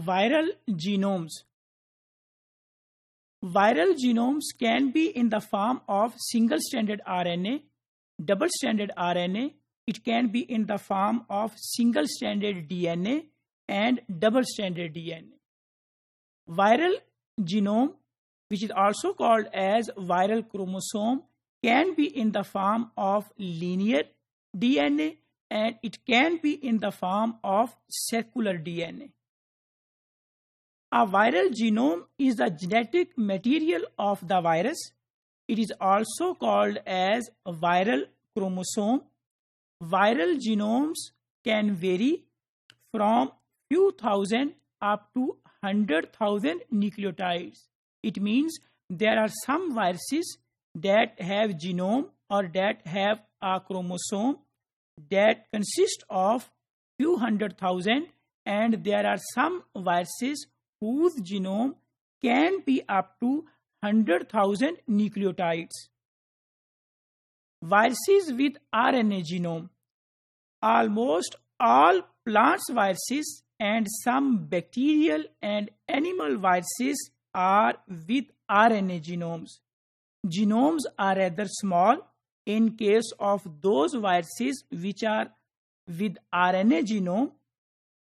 Viral genomes. Viral genomes can be in the form of single-stranded RNA, double-stranded RNA. It can be in the form of single-stranded DNA and double-stranded DNA. Viral genome, which is also called as viral chromosome, can be in the form of linear DNA and it can be in the form of circular DNA. A viral genome is the genetic material of the virus. It is also called as a viral chromosome. Viral genomes can vary from few thousand up to 100,000 nucleotides. It means there are some viruses that have genome or that have a chromosome that consist of few 100,000, and there are some viruses whose genome can be up to 100,000 nucleotides. Viruses with RNA genome. Almost all plants viruses and some bacterial and animal viruses are with RNA genomes. Genomes are rather small in case of those viruses which are with RNA genome,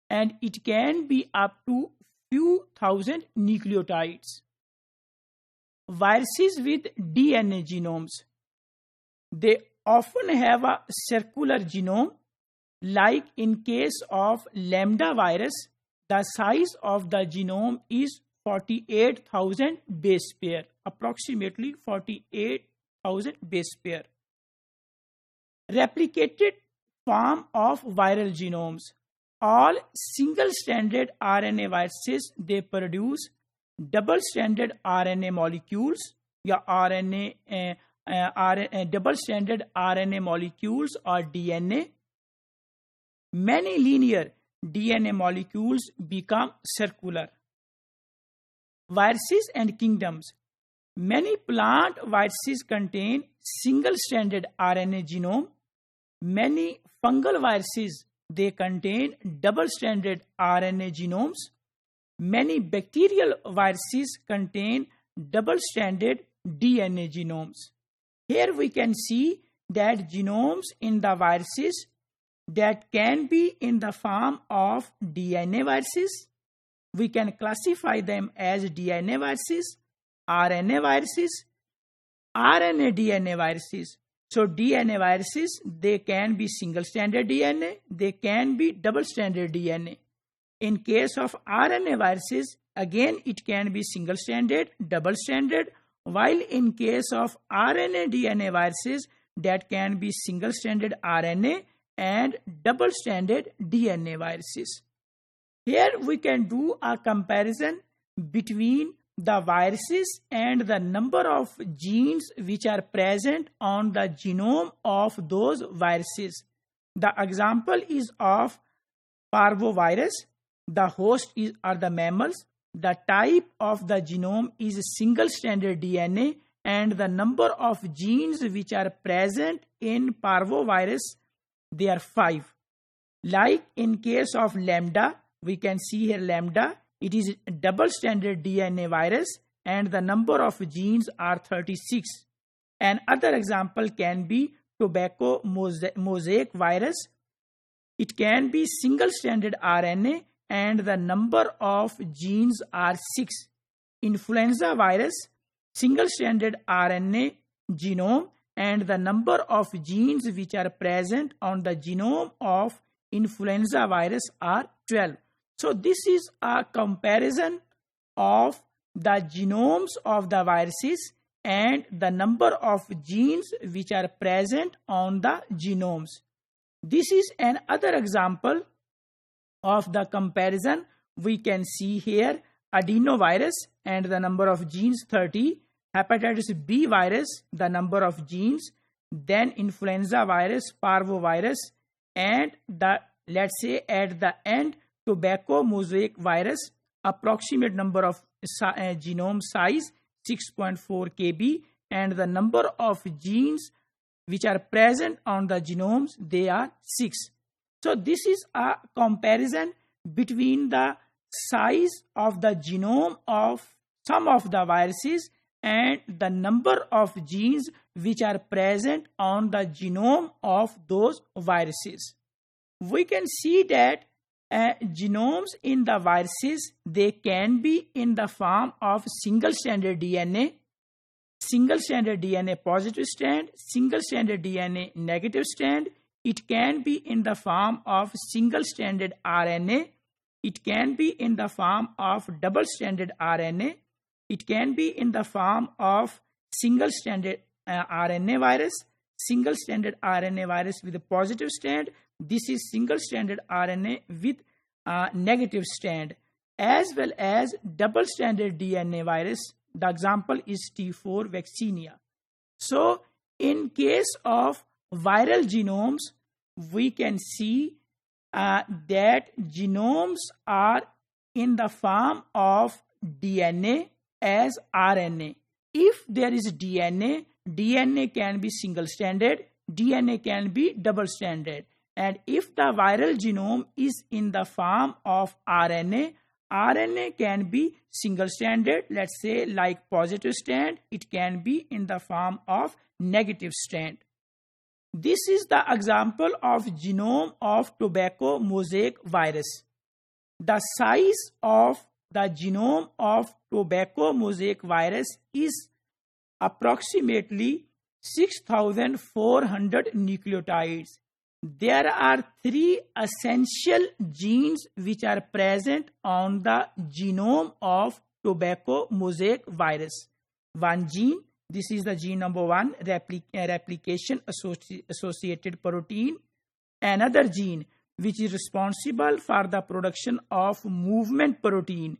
and it can be up to few thousand nucleotides. Viruses with DNA genomes. They often have a circular genome, like in case of lambda virus, the size of the genome is 48,000 base pair, approximately 48,000 base pair. Replicated form of viral genomes. All single-stranded RNA viruses, they produce double-stranded RNA molecules, double-stranded RNA molecules or DNA. Many linear DNA molecules become circular. Viruses and kingdoms. Many plant viruses contain single-stranded RNA genome. Many fungal viruses, they contain double-stranded RNA genomes. Many bacterial viruses contain double-stranded DNA genomes. Here we can see that genomes in the viruses that can be in the form of DNA viruses. We can classify them as DNA viruses, RNA viruses, RNA DNA viruses. So DNA viruses, they can be single-stranded DNA, they can be double-stranded DNA. In case of RNA viruses, again it can be single-stranded, double-stranded, while in case of RNA DNA viruses, that can be single-stranded RNA and double-stranded DNA viruses. Here we can do a comparison between the viruses and the number of genes which are present on the genome of those viruses. The example is of parvovirus. The host are the mammals. The type of the genome is single-stranded DNA, and the number of genes which are present in parvovirus, they are 5. Like in case of lambda, we can see here lambda, it is a double-stranded DNA virus and the number of genes are 36. Another example can be tobacco mosaic virus. It can be single-stranded RNA and the number of genes are 6. Influenza virus, single-stranded RNA genome and the number of genes which are present on the genome of influenza virus are 12. So this is a comparison of the genomes of the viruses and the number of genes which are present on the genomes. This is another example of the comparison. We can see here adenovirus and the number of genes 30, hepatitis B virus, the number of genes, then influenza virus, parvovirus, and let's say at the end tobacco mosaic virus, approximate number of genome size 6.4 kb, and the number of genes which are present on the genomes, they are 6. So this is a comparison between the size of the genome of some of the viruses and the number of genes which are present on the genome of those viruses. We can see that genomes in the viruses, they can be in the form of single-stranded DNA, single-stranded DNA positive strand, single-stranded DNA negative strand. It can be in the form of single-stranded RNA. It can be in the form of double-stranded RNA. It can be in the form of single-stranded RNA virus, single-stranded RNA virus with a positive strand. This is single-stranded RNA with negative strand, as well as double-stranded DNA virus. The example is T4 vaccinia. So, in case of viral genomes, we can see that genomes are in the form of DNA as RNA. If there is DNA, DNA can be single-stranded, DNA can be double-stranded. And if the viral genome is in the form of RNA, RNA can be single-stranded, let's say like positive strand. It can be in the form of negative strand. This is the example of genome of tobacco mosaic virus. The size of the genome of tobacco mosaic virus is approximately 6,400 nucleotides. There are 3 essential genes which are present on the genome of tobacco mosaic virus. One gene, this is the gene number 1, replication associated protein. Another gene which is responsible for the production of movement protein.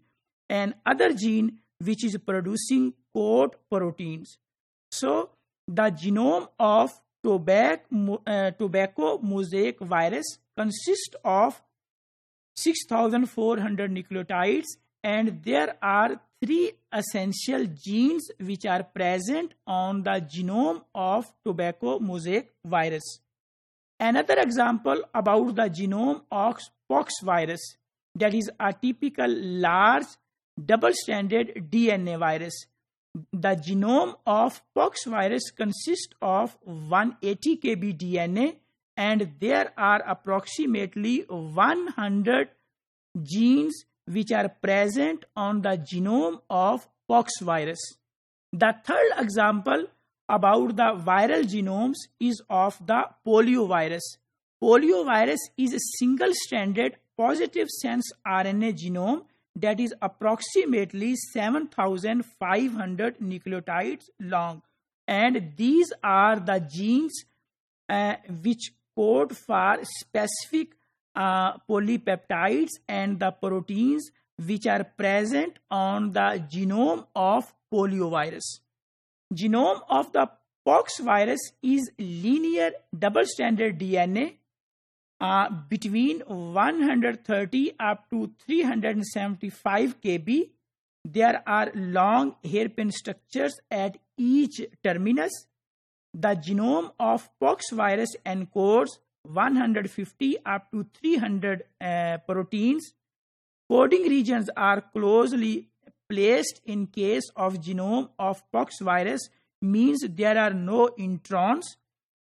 And other gene which is producing coat proteins. So the genome of tobacco mosaic virus consists of 6,400 nucleotides, and there are 3 essential genes which are present on the genome of tobacco mosaic virus. Another example about the genome of pox virus, that is a typical large double-stranded DNA virus. The genome of pox virus consists of 180 kb DNA, and there are approximately 100 genes which are present on the genome of pox virus. The third example about the viral genomes is of the poliovirus. Poliovirus is a single-stranded positive sense RNA genome that is approximately 7,500 nucleotides long, and these are the genes which code for specific polypeptides and the proteins which are present on the genome of poliovirus. Genome of the pox virus is linear double-stranded DNA between 130 up to 375 kb. There are long hairpin structures at each terminus. The genome of pox virus encodes 150 up to 300 proteins. Coding regions are closely placed in case of genome of pox virus, means there are no introns,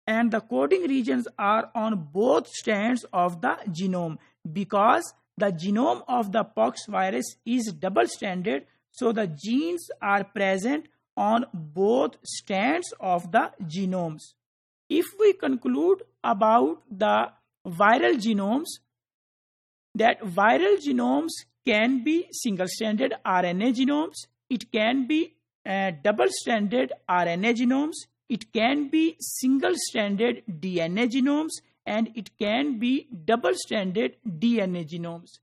and the coding regions are on both strands of the genome because the genome of the pox virus is double-stranded, so the genes are present on both strands of the genomes. If we conclude about the viral genomes, that viral genomes can be single-stranded RNA genomes, it can be double-stranded RNA genomes, it can be single-stranded DNA genomes, and it can be double-stranded DNA genomes.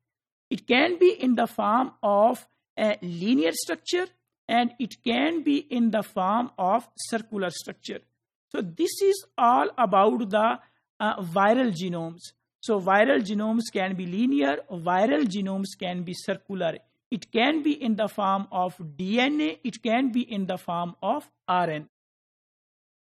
It can be in the form of a linear structure, and it can be in the form of circular structure. So this is all about the viral genomes. So viral genomes can be linear, viral genomes can be circular. It can be in the form of DNA, it can be in the form of RNA.